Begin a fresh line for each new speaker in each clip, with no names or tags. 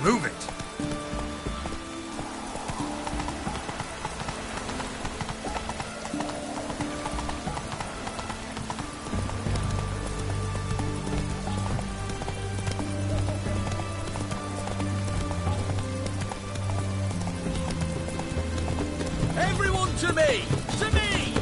Move it!
Everyone to me! To me!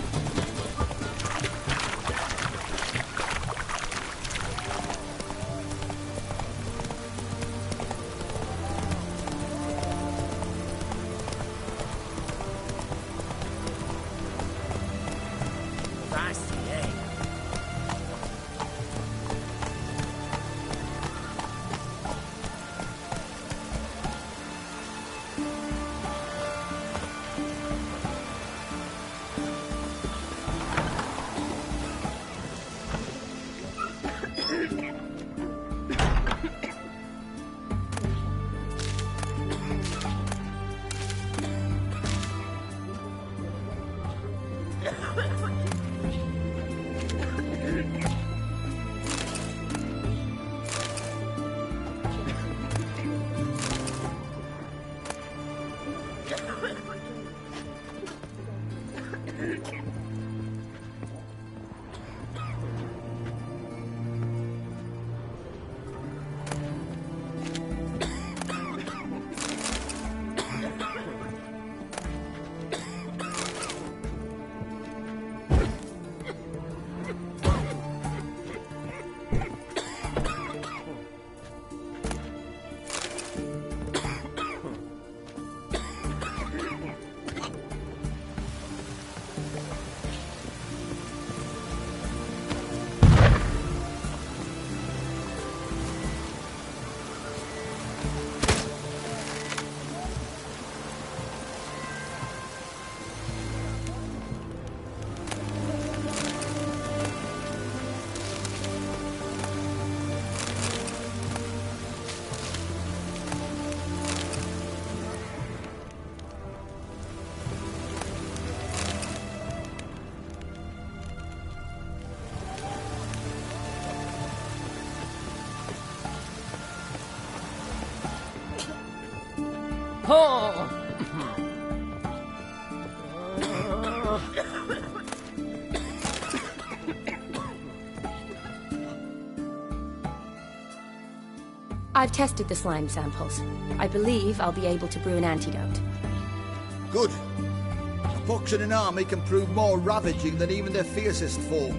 Oh!
I've tested the slime samples. I believe I'll be able to brew an antidote.
Good. A pox in an army can prove more ravaging than even their fiercest foe.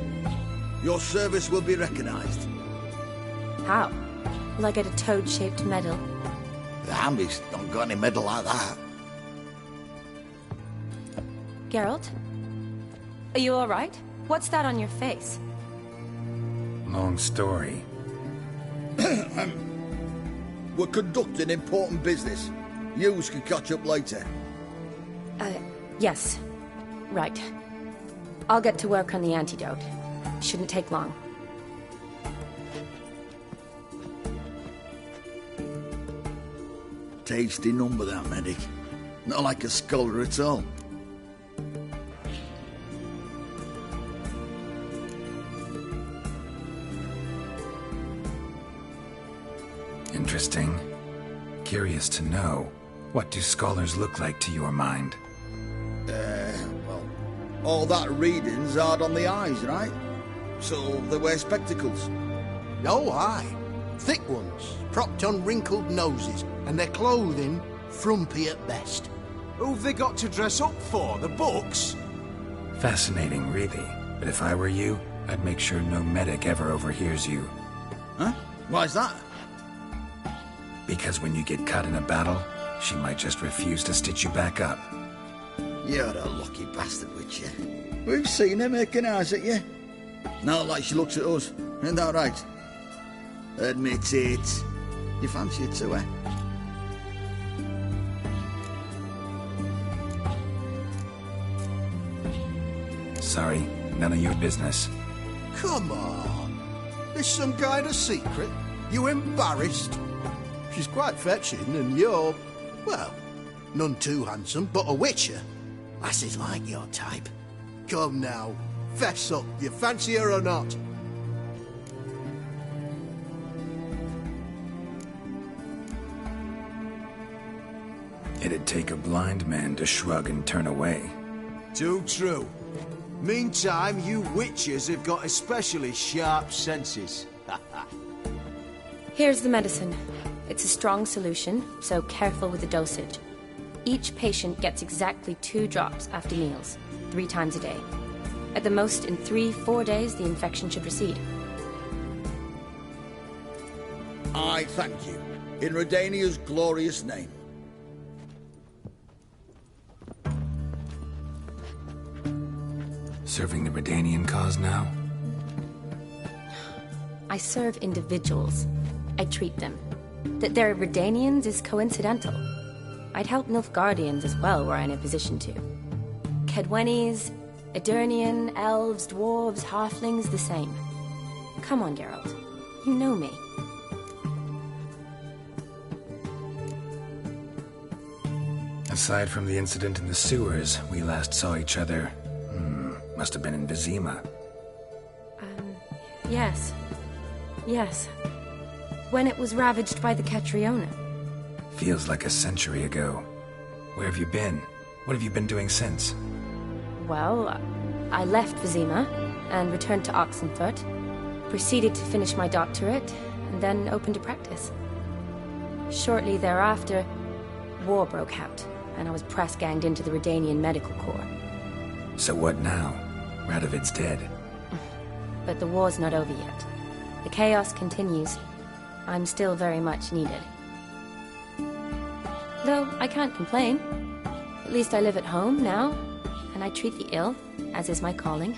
Your service will be recognized.
How? Will I get a toad-shaped medal?
The army's not got any medal like that.
Geralt? Are you alright? What's that on your face?
Long story.
We're conducting important business. Yous can catch up later.
Yes. Right. I'll get to work on the antidote. Shouldn't take long.
Tasty number, that medic. Not like a scholar at all.
Interesting. Curious to know, what do scholars look like to your mind?
Well, all that reading's hard on the eyes, right? So they wear spectacles.
Oh, aye. Thick ones, propped on wrinkled noses, and their clothing frumpy at best.
Who've they got to dress up for? The books?
Fascinating, really. But if I were you, I'd make sure no medic ever overhears you.
Huh? Why's that?
Because when you get caught in a battle, she might just refuse to stitch you back up.
You're a lucky bastard, with you. We've seen her making eyes at you. Not like she looks at us. Ain't that right? Admit it. You fancy it too, eh?
Sorry, none of your business.
Come on. There's some kind of secret. You embarrassed? She's quite fetching, and you're, well, none too handsome, but a witcher. Lasses like your type. Come now, fess up. You fancy her or not?
It'd take a blind man to shrug and turn away.
Too true. Meantime, you witches have got especially sharp senses.
Here's the medicine. It's a strong solution, so careful with the dosage. Each patient gets exactly 2 drops after meals, 3 times a day. At the most, in 3-4 days, the infection should recede.
I thank you. In Redania's glorious name.
Serving the Redanian cause now?
I serve individuals. I treat them. That they're Redanians is coincidental. I'd help Nilfgaardians as well were I in a position to. Kedwenis, Edirnian, elves, dwarves, halflings, the same. Come on, Geralt. You know me.
Aside from the incident in the sewers, we last saw each other... must have been in Vizima.
Yes. Yes. When it was ravaged by the Catriona.
Feels like a century ago. Where have you been? What have you been doing since?
Well, I left Vizima and returned to Oxenfurt, proceeded to finish my doctorate, and then opened a practice. Shortly thereafter, war broke out, and I was press-ganged into the Redanian Medical Corps.
So what now? Radovid's dead.
But the war's not over yet. The chaos continues. I'm still very much needed. Though I can't complain. At least I live at home now, and I treat the ill, as is my calling.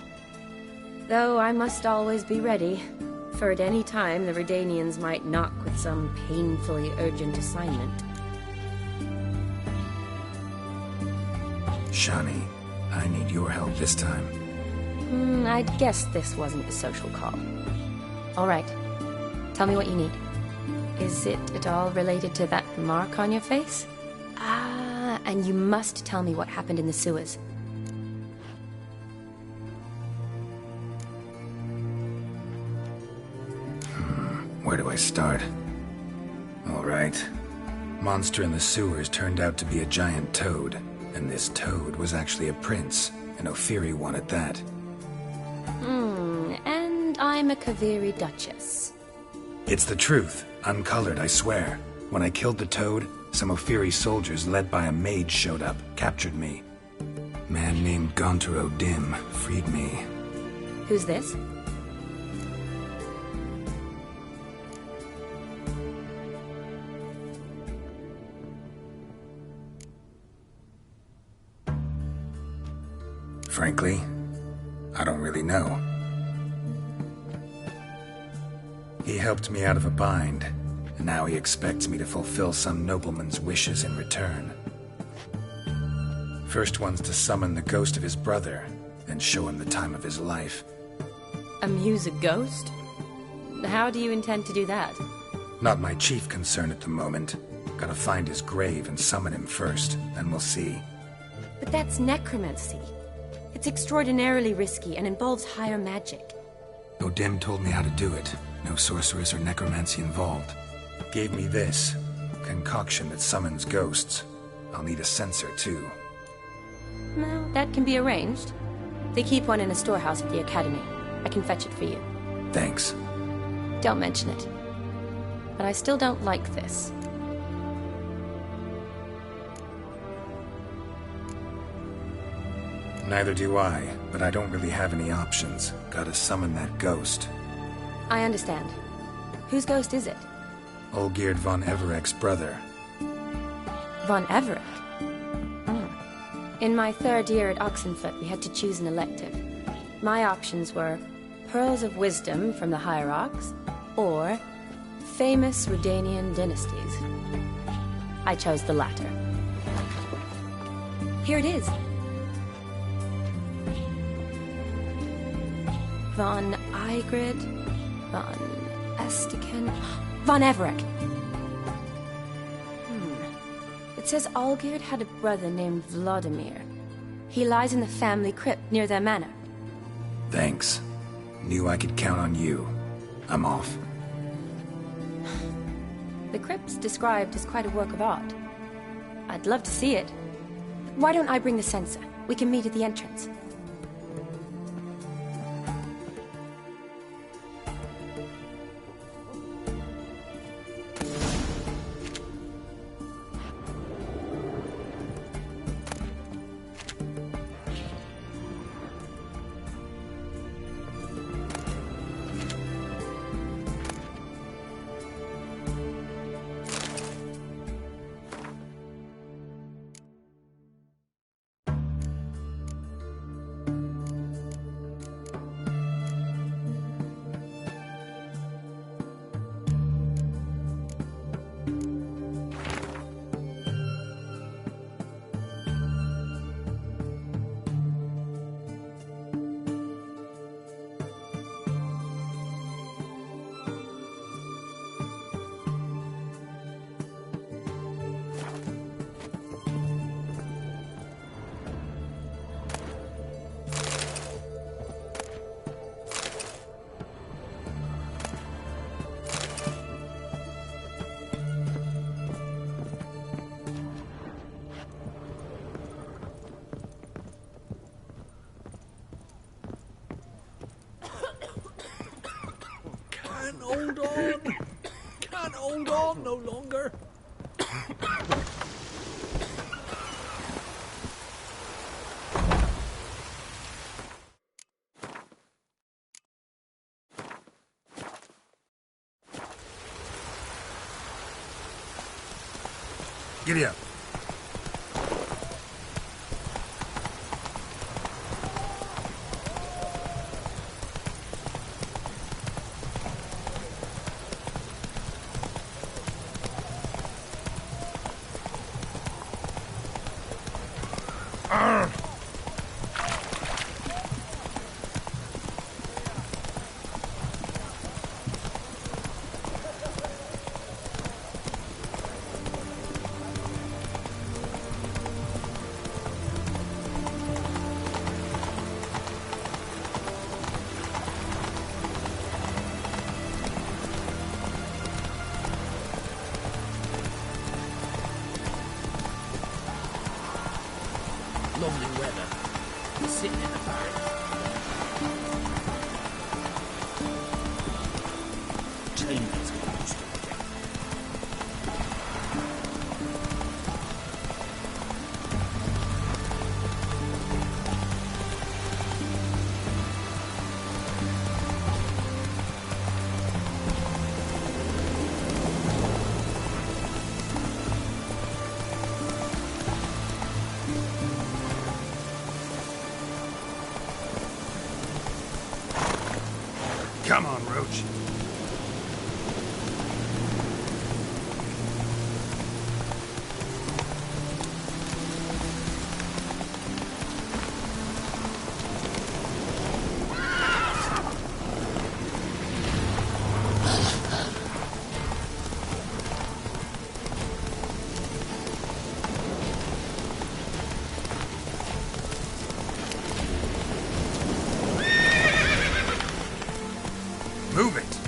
Though I must always be ready, for at any time the Redanians might knock with some painfully urgent assignment.
Shani, I need your help this time.
I'd guess this wasn't a social call. All right. Tell me what you need. Is it at all related to that mark on your face? Ah, and you must tell me what happened in the sewers.
Where do I start? All right. Monster in the sewers turned out to be a giant toad. And this toad was actually a prince, an Ophiri one at that.
And I'm a Kaviri Duchess.
It's the truth, uncolored, I swear. When I killed the toad, some Ophiri soldiers led by a mage showed up, captured me. Man named Gontaro Dim freed me.
Who's this?
Frankly, I don't really know. He helped me out of a bind, and now he expects me to fulfill some nobleman's wishes in return. First one's to summon the ghost of his brother, then show him the time of his life.
Amuse a ghost? How do you intend to do that?
Not my chief concern at the moment. Gotta find his grave and summon him first, then we'll see.
But that's necromancy. It's extraordinarily risky and involves higher magic.
Odim told me how to do it. No sorceress or necromancy involved. Gave me this concoction that summons ghosts. I'll need a censer too.
Well, that can be arranged. They keep one in a storehouse at the academy. I can fetch it for you.
Thanks.
Don't mention it. But I still don't like this.
Neither do I, but I don't really have any options. Gotta summon that ghost.
I understand. Whose ghost is it?
Olgierd von Everek's brother.
Von Everek? In my 3rd year at Oxenfurt, we had to choose an elective. My options were Pearls of Wisdom from the Hierarchs, or Famous Redanian Dynasties. I chose the latter. Here it is. Von Igrid, Von Estiken, Von Everek. It says Olgierd had a brother named VLODIMIR. He lies in the family crypt near their manor.
Thanks. Knew I could count on you. I'm off.
The crypt's described as quite a work of art. I'd love to see it. Why don't I bring the sensor? We can meet at the entrance.
Hold on! Can't hold on no longer!
Giddy up.
Lovely weather. We're sitting in the barracks. Teammates get used to it again.
Come on, Roach. Move it!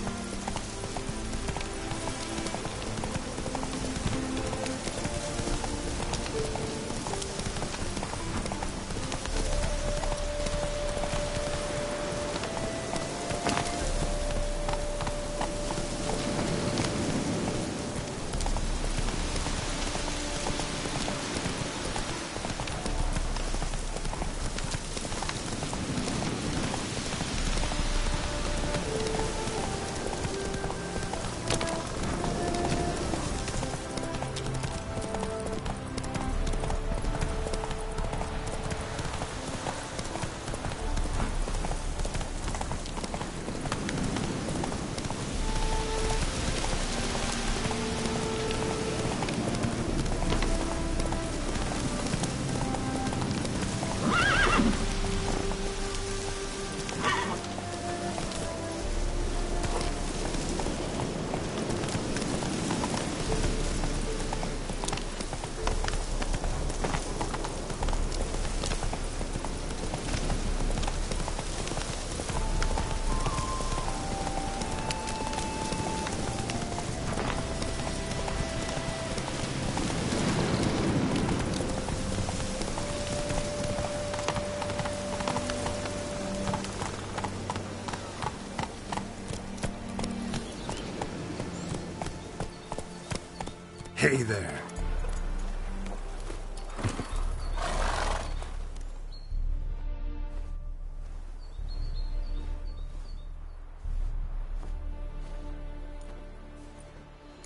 Hey there.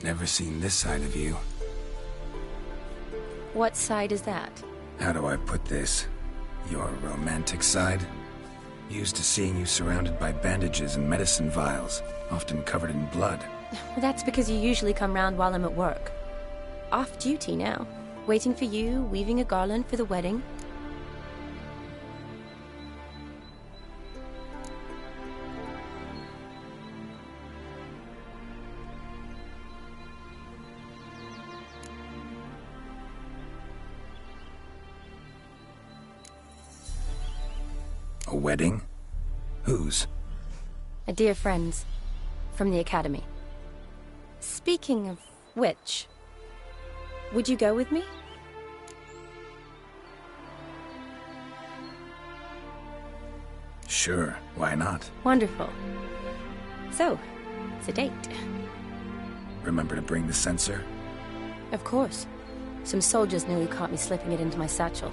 Never seen this side of you.
What side is that?
How do I put this? Your romantic side? Used to seeing you surrounded by bandages and medicine vials, often covered in blood.
Well, that's because you usually come round while I'm at work. Off duty now. Waiting for you, weaving a garland for the wedding.
A wedding? Whose?
A dear friend's. From the academy. Speaking of which, would you go with me?
Sure, why not?
Wonderful. So, it's a date.
Remember to bring the sensor?
Of course. Some soldiers nearly caught me slipping it into my satchel.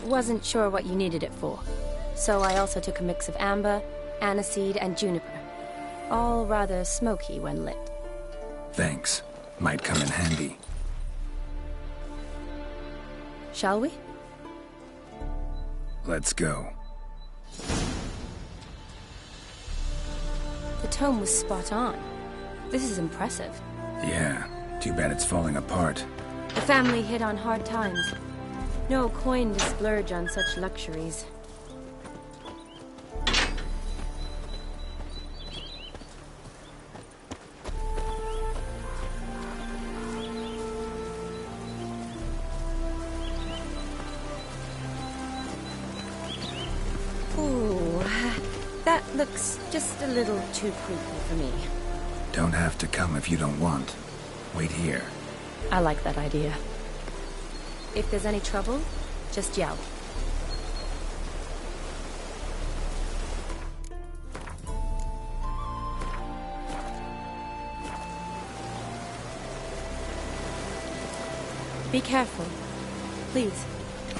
Wasn't sure what you needed it for, so I also took a mix of amber, aniseed, and juniper. All rather smoky when lit.
Thanks. Might come in handy.
Shall we?
Let's go.
The tome was spot on. This is impressive.
Yeah, too bad it's falling apart.
The family hit on hard times. No coin to splurge on such luxuries. Ooh, that looks just a little too creepy for me.
Don't have to come if you don't want. Wait here.
I like that idea. If there's any trouble, just yell. Be careful, please.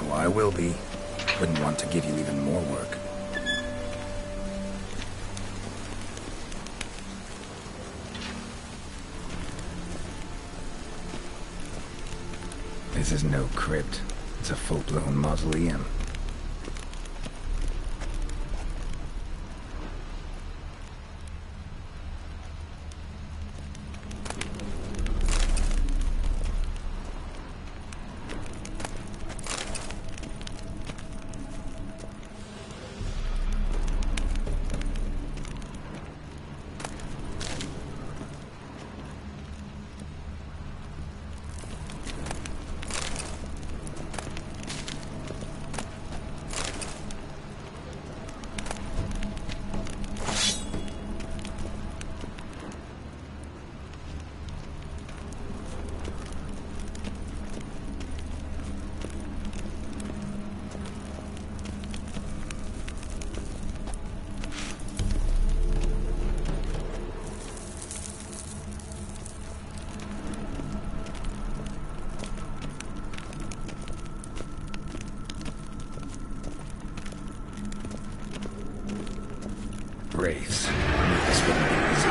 Oh, I will be. Wouldn't want to give you even more work. This is no crypt. It's a full-blown mausoleum. Wraiths. This wouldn't be easy.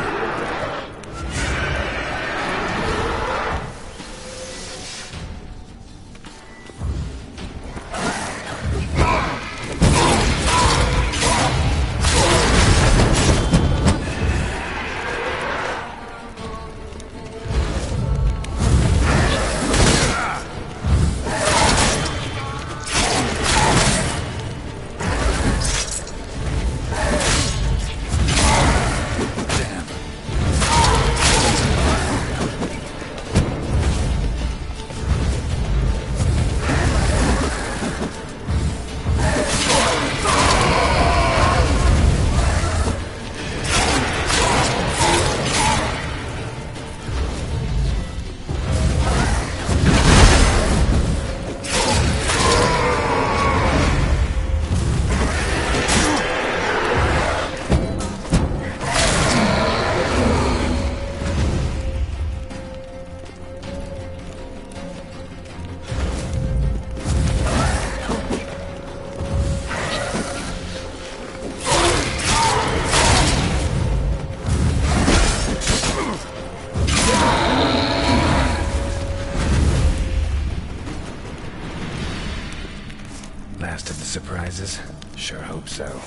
surprises? Sure hope so.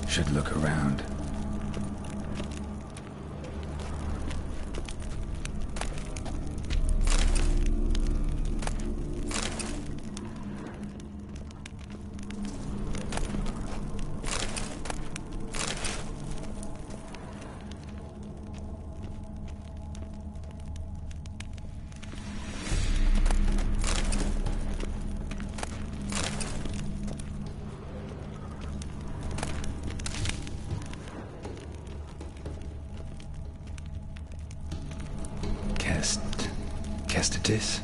Should look around. Kestatis?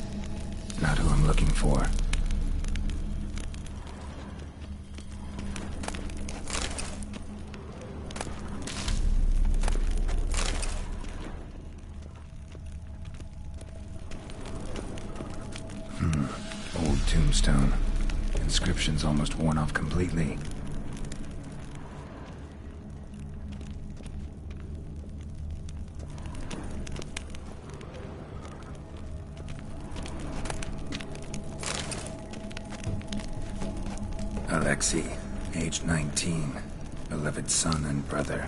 Not who I'm looking for. Old tombstone. Inscription's almost worn off completely. Alexei, age 19, beloved son and brother.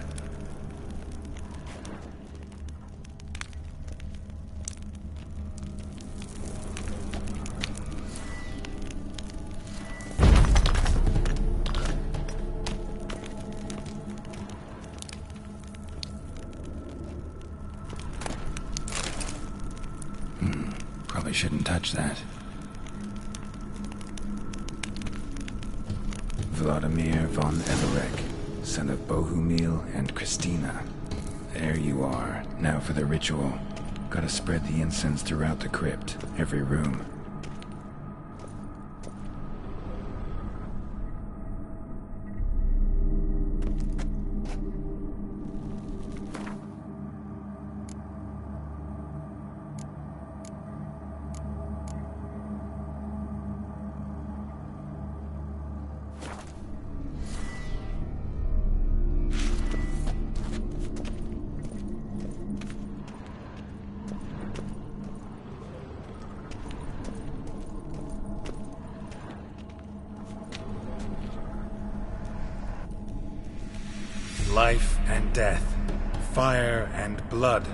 Probably shouldn't touch that. Vladimir von Everek, son of Bohumil and Christina. There you are. Now for the ritual. Gotta spread the incense throughout the crypt, every room. Life and death, fire and blood.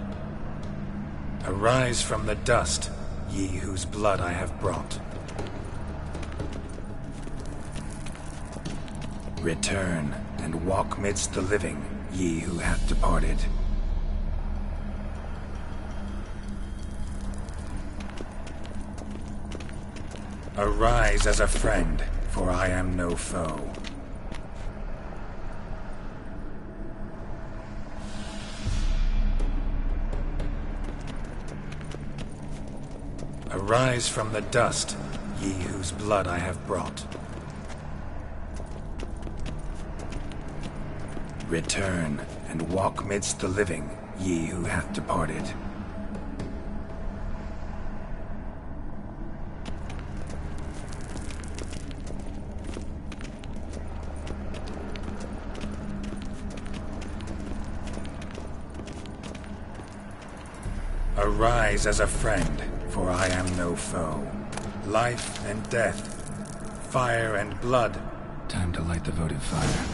Arise from the dust, ye whose blood I have brought. Return and walk midst the living, ye who hath departed. Arise as a friend, for I am no foe. Arise from the dust, ye whose blood I have brought. Return and walk midst the living, ye who hath departed. Arise as a friend, for I am no foe. Life and death, fire and blood. Time to light the votive fire.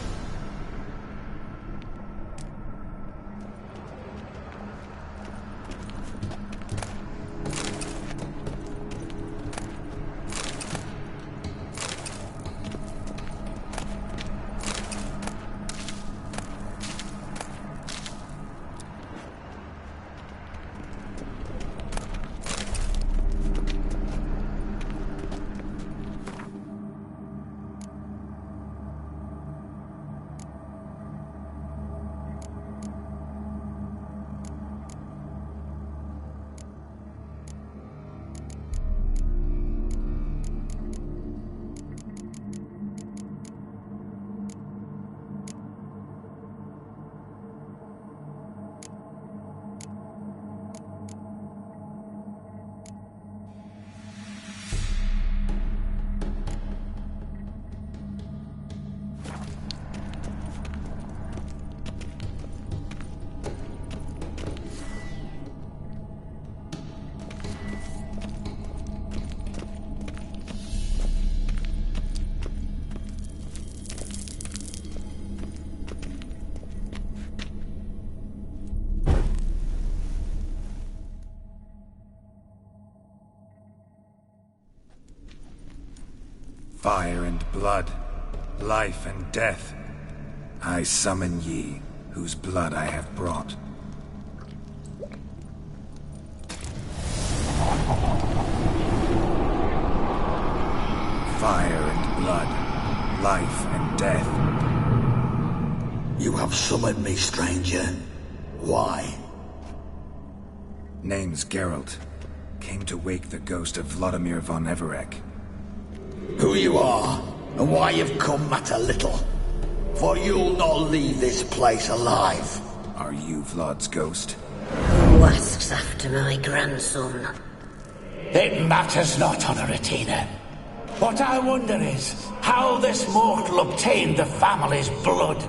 Fire and blood, life and death. I summon ye, whose blood I have brought. Fire and blood, life and death.
You have summoned me, stranger. Why?
Name's Geralt. Came to wake the ghost of Vladimir von Everec.
Who you are, and why you've come matter little. For you'll not leave this place alive.
Are you Vlad's ghost?
Who asks after my grandson?
It matters not, Honoratina. What I wonder is how this mortal obtained the family's blood.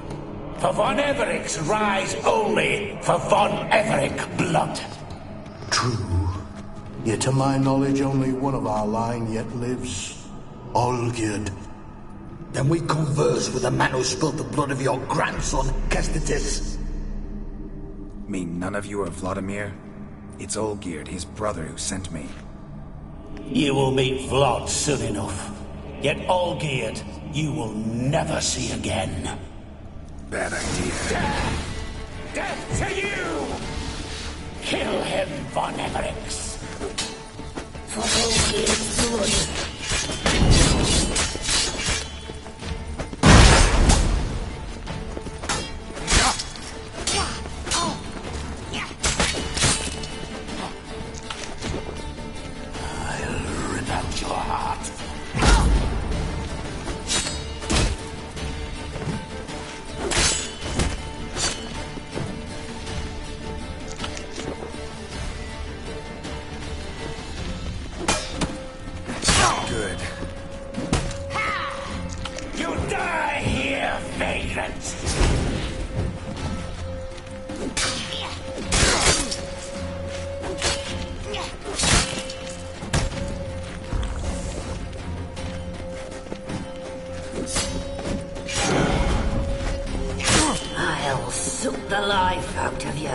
For von Everec's rise only for von Everec blood.
True. Yet to my knowledge, only one of our line yet lives. Olgierd.
Then we converse with the man who spilled the blood of your grandson, Kestitis.
Mean none of you are Vladimir? It's Olgierd, his brother, who sent me.
You will meet Vlad soon enough. Yet Olgierd, you will never see again.
Bad idea.
Death to you! Kill him, von Everec.
For Olgierd's blood.
Good.
You die here, vagrant!
I'll suck the life out of you.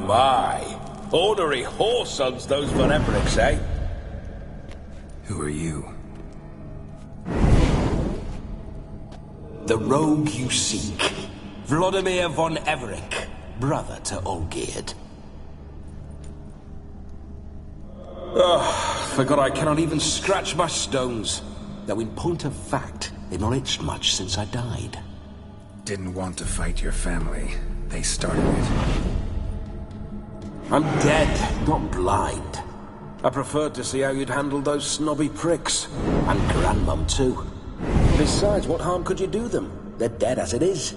My. Ornery whoresons those von Everecs, eh?
Who are you?
The rogue you seek. Vladimir von Everec, brother to Olgierd.
Forgot I cannot even scratch my stones.
Though in point of fact, they've not itched much since I died.
Didn't want to fight your family. They started it.
I'm dead, not blind. I preferred to see how you'd handle those snobby pricks.
And Grandmum too. Besides, what harm could you do them? They're dead as it is.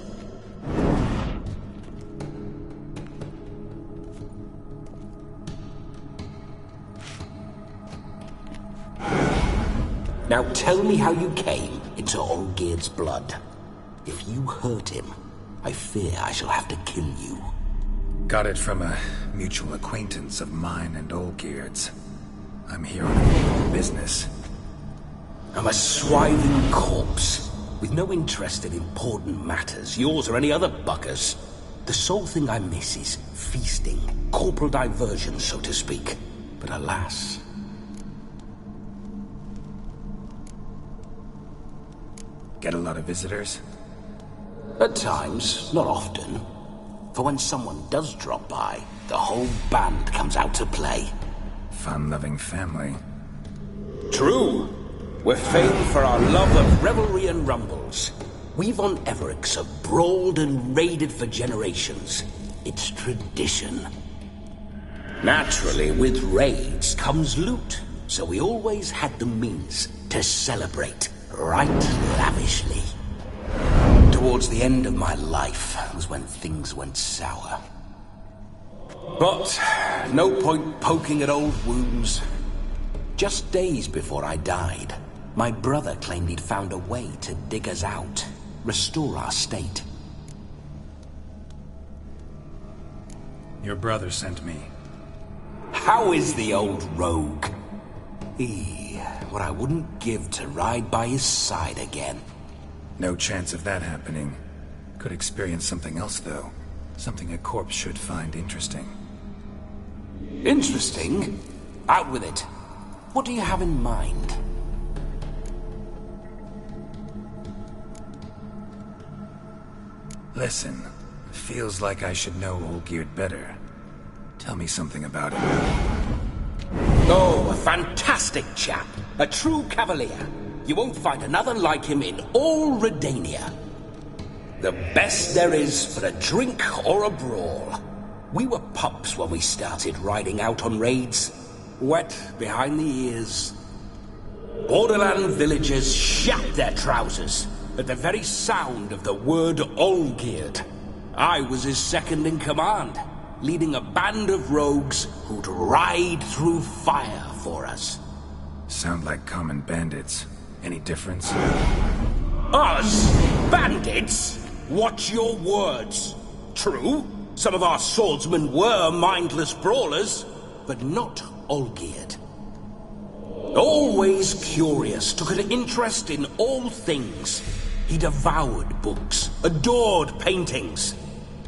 Now tell me how you came into Olgierd's blood. If you hurt him, I fear I shall have to kill you.
Got it from a mutual acquaintance of mine and Olgierd's. I'm here on business.
I'm a swiving corpse, with no interest in important matters, yours or any other buggers. The sole thing I miss is feasting, corporal diversion, so to speak. But alas...
Get a lot of visitors?
At times, not often. For when someone does drop by, the whole band comes out to play.
Fun-loving family.
True. We're famed for our love of revelry and rumbles. We von Everecs have brawled and raided for generations. It's tradition. Naturally, with raids comes loot, so we always had the means to celebrate right lavishly. Towards the end of my life was when things went sour. But no point poking at old wounds. Just days before I died, my brother claimed he'd found a way to dig us out, restore our state.
Your brother sent me.
How is the old rogue? What I wouldn't give to ride by his side again.
No chance of that happening. Could experience something else, though. Something a corpse should find interesting.
Interesting? Out with it. What do you have in mind?
Listen, feels like I should know Olgierd better. Tell me something about him.
Oh, a fantastic chap. A true cavalier. You won't find another like him in all Redania. The best there is for a drink or a brawl. We were pups when we started riding out on raids. Wet behind the ears. Borderland villagers shat their trousers at the very sound of the word Olgierd. I was his second in command, leading a band of rogues who'd ride through fire for us.
Sound like common bandits. Any difference?
Us? Bandits? Watch your words. True, some of our swordsmen were mindless brawlers, but not Olgierd. Always curious, took an interest in all things. He devoured books, adored paintings,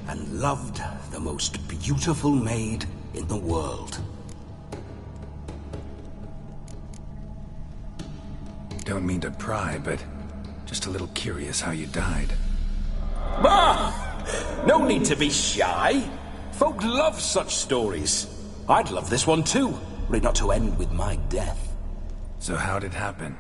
and loved the most beautiful maid in the world.
Don't mean to pry, but just a little curious how you died.
No need to be shy. Folk love such stories. I'd love this one too, were it not to end with my death.
So how'd it happen?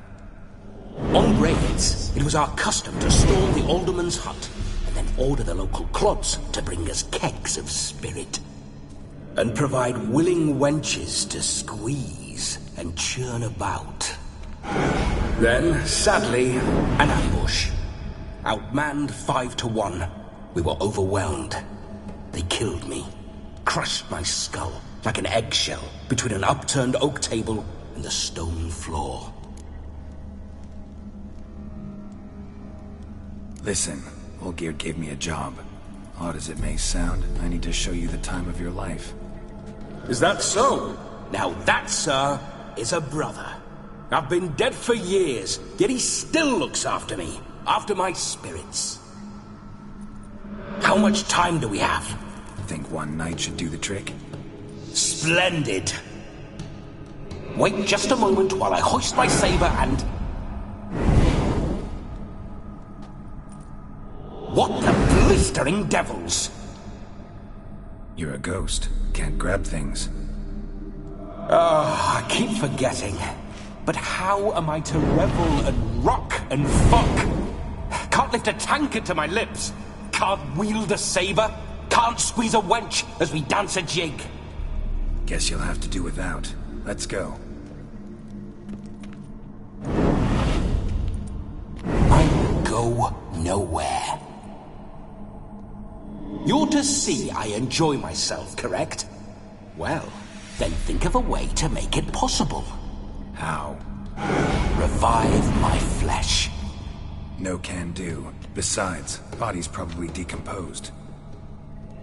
On raids, it was our custom to storm the alderman's hut, and then order the local clods to bring us kegs of spirit. And provide willing wenches to squeeze and churn about. Then, sadly, an ambush. Outmanned 5 to 1. We were overwhelmed. They killed me. Crushed my skull like an eggshell between an upturned oak table and the stone floor.
Listen, Olgierd gave me a job. Odd as it may sound, I need to show you the time of your life.
Is that so? Now that, sir, is a brother. I've been dead for years, yet he still looks after me, after my spirits. How much time do we have?
Think one night should do the trick?
Splendid. Wait just a moment while I hoist my saber and... What the blistering devils?
You're a ghost. Can't grab things.
I keep forgetting. But how am I to revel and rock and fuck? Can't lift a tankard to my lips. Can't wield a saber. Can't squeeze a wench as we dance a jig.
Guess you'll have to do without. Let's go.
I go nowhere. You're to see I enjoy myself, correct? Well, then think of a way to make it possible.
How?
Revive my flesh.
No can do. Besides, body's probably decomposed.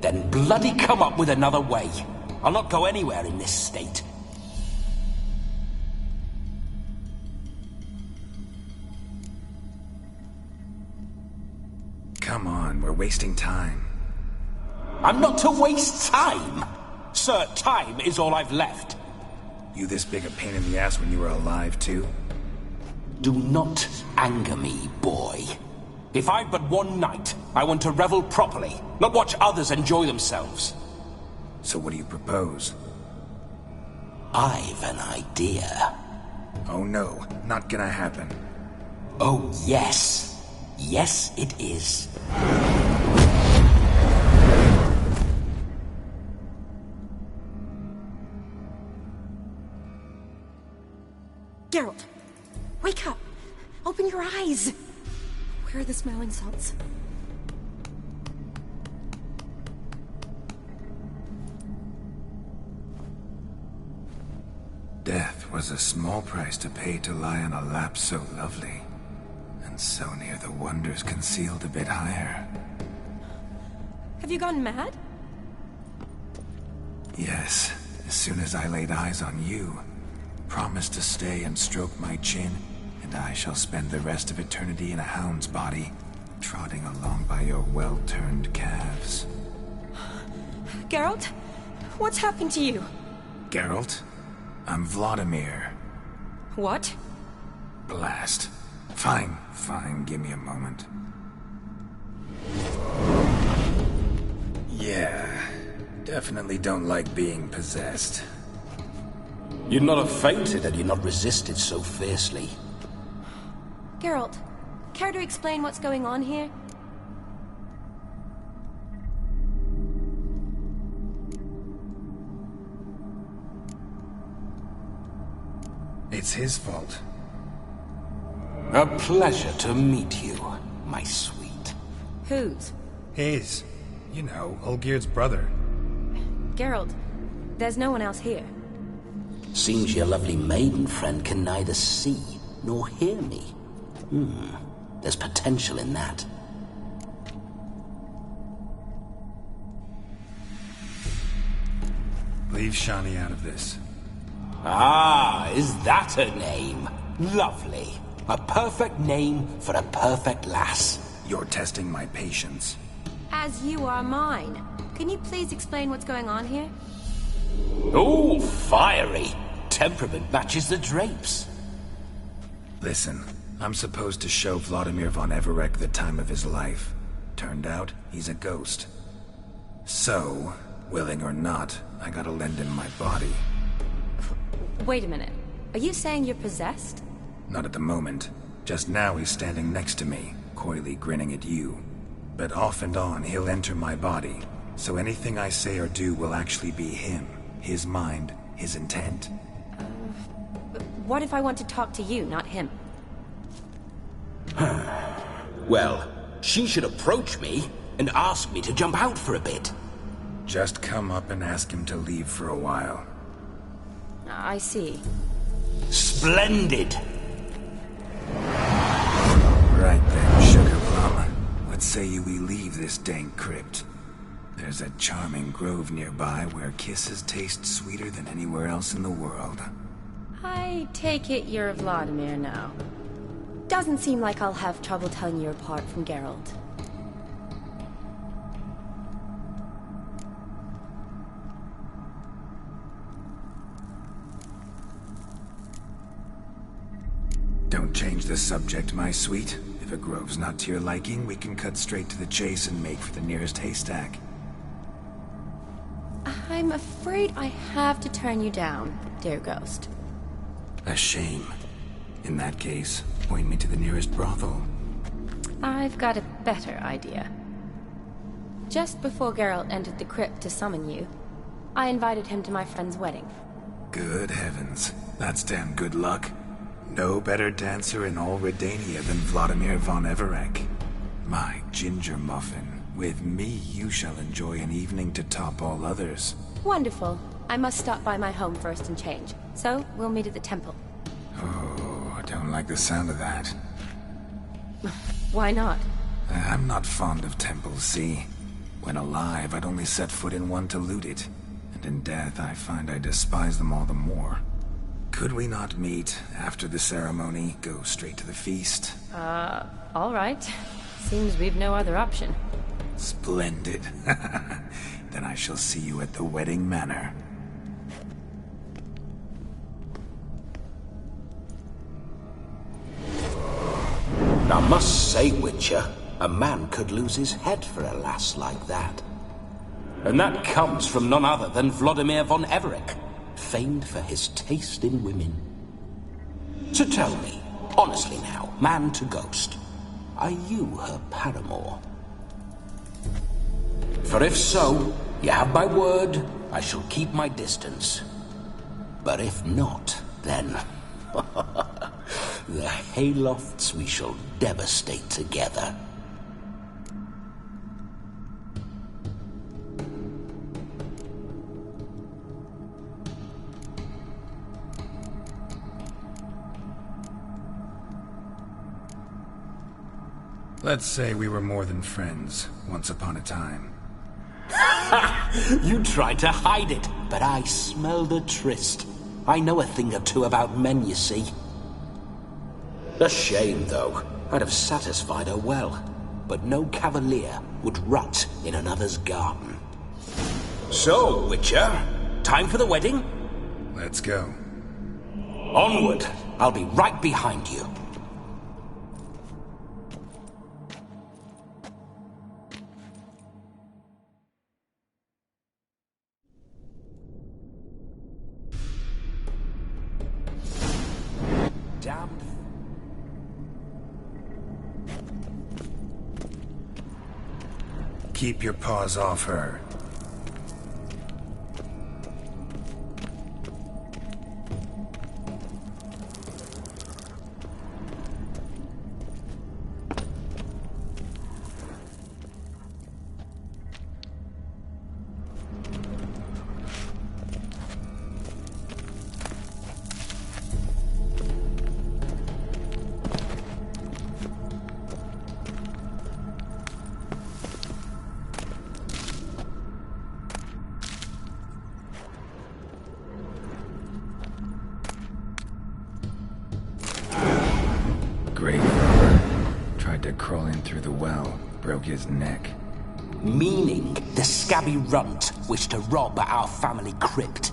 Then bloody come up with another way. I'll not go anywhere in this state.
Come on, we're wasting time.
I'm not to waste time. Sir, time is all I've left.
You this big a pain in the ass when you were alive, too?
Do not anger me, boy. If I've but one night, I want to revel properly, not watch others enjoy themselves.
So what do you propose?
I've an idea.
Oh no, not gonna happen.
Oh yes. Yes, it is.
Geralt, wake up! Open your eyes! Where are the smelling salts?
'twas a small price to pay to lie on a lap so lovely, and so near the wonders concealed a bit higher.
Have you gone mad?
Yes, as soon as I laid eyes on you, promise to stay and stroke my chin, and I shall spend the rest of eternity in a hound's body, trotting along by your well-turned calves.
Geralt? What's happened to you?
Geralt? I'm Vladimir.
What?
Blast. Fine, give me a moment. Yeah, definitely don't like being possessed.
You'd not have fainted had you not resisted so fiercely.
Geralt, care to explain what's going on here?
It's his fault.
A pleasure to meet you, my sweet.
Whose?
His. You know, Olgerd's brother.
Geralt, there's no one else here.
Seems your lovely maiden friend can neither see nor hear me. There's potential in that.
Leave Shani out of this.
Ah, is that her name? Lovely. A perfect name for a perfect lass.
You're testing my patience.
As you are mine. Can you please explain what's going on here?
Oh, fiery. Temperament matches the drapes.
Listen, I'm supposed to show Vladimir von Everec the time of his life. Turned out, he's a ghost. So, willing or not, I gotta lend him my body.
Wait a minute. Are you saying you're possessed?
Not at the moment. Just now he's standing next to me, coyly grinning at you. But off and on, he'll enter my body. So anything I say or do will actually be him. His mind, his intent.
What if I want to talk to you, not him?
Well, she should approach me and ask me to jump out for a bit.
Just come up and ask him to leave for a while.
I see.
Splendid!
Right then, Sugar Plum. What say you we leave this dank crypt? There's a charming grove nearby where kisses taste sweeter than anywhere else in the world.
I take it you're Vladimir now. Doesn't seem like I'll have trouble telling you apart from Geralt.
Don't change the subject, my sweet. If a grove's not to your liking, we can cut straight to the chase and make for the nearest haystack.
I'm afraid I have to turn you down, dear ghost.
A shame. In that case, point me to the nearest brothel.
I've got a better idea. Just before Geralt entered the crypt to summon you, I invited him to my friend's wedding.
Good heavens. That's damn good luck. No better dancer in all Redania than Vladimir von Everec. My ginger muffin. With me, you shall enjoy an evening to top all others.
Wonderful. I must stop by my home first and change. So, we'll meet at the temple.
Oh, I don't like the sound of that.
Why not?
I'm not fond of temples, see? When alive, I'd only set foot in one to loot it. And in death, I find I despise them all the more. Could we not meet after the ceremony, go straight to the feast?
All right. Seems we've no other option.
Splendid. Then I shall see you at the wedding manor.
I must say, Witcher, a man could lose his head for a lass like that. And that comes from none other than Vladimir von Everec, famed for his taste in women. So tell me, honestly now, man to ghost, are you her paramour? For if so, you have my word, I shall keep my distance. But if not, then... the haylofts we shall devastate together.
Let's say we were more than friends, once upon a time.
You tried to hide it, but I smell the tryst. I know a thing or two about men, you see. A shame, though. I'd have satisfied her well. But no cavalier would rot in another's garden. So, Witcher, time for the wedding?
Let's go.
Onward. I'll be right behind you. Damn.
Keep your paws off her. Grave robber. Tried to crawl in through the well, broke his neck.
Meaning the scabby runt wished to rob our family crypt.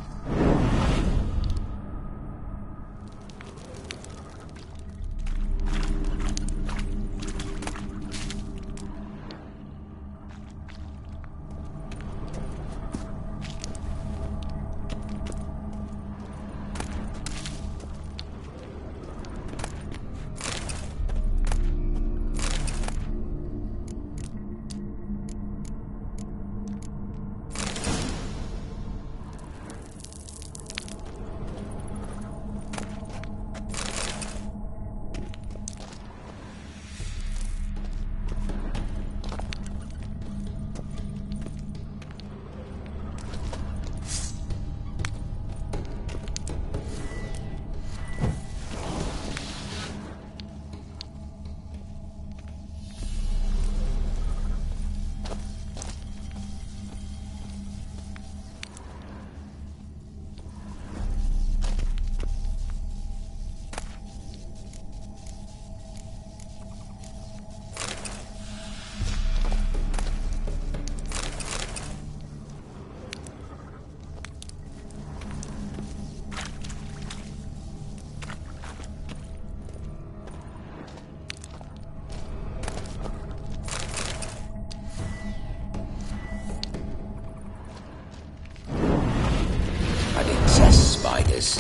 Spiders.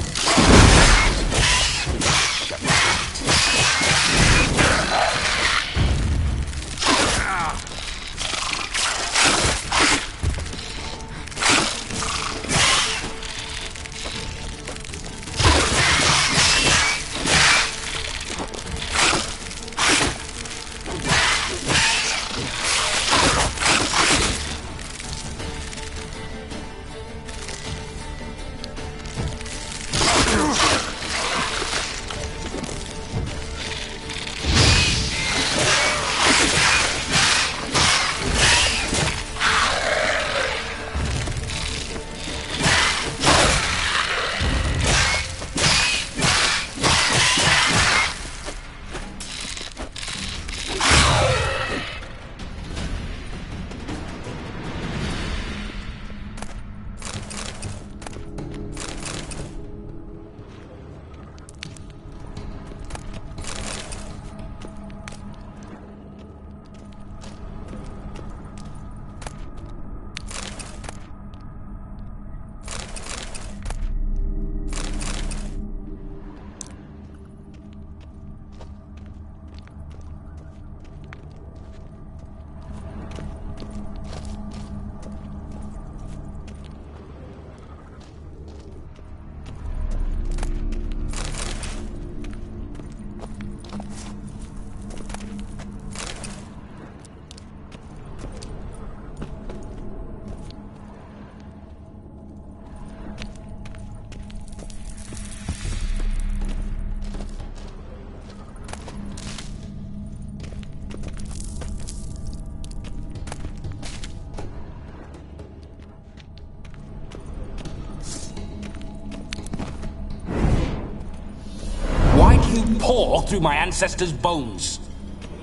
pour through my ancestors' bones.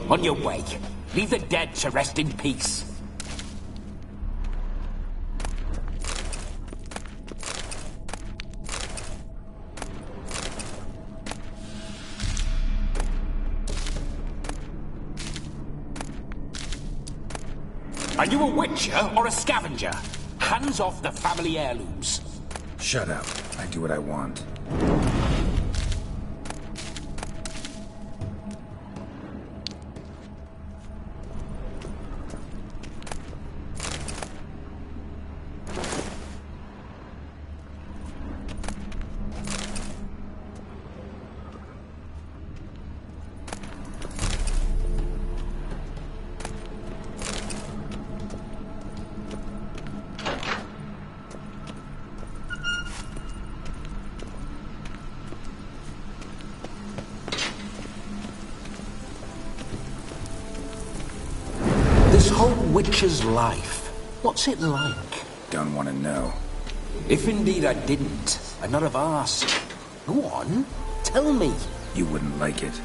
On your way. Leave the dead to rest in peace. Are you a witcher or a scavenger? Hands off the family heirlooms.
Shut up. I do what I want.
This whole witcher's life, what's it like?
Don't want to know.
If indeed I didn't, I'd not have asked. Go on, tell me.
You wouldn't like it.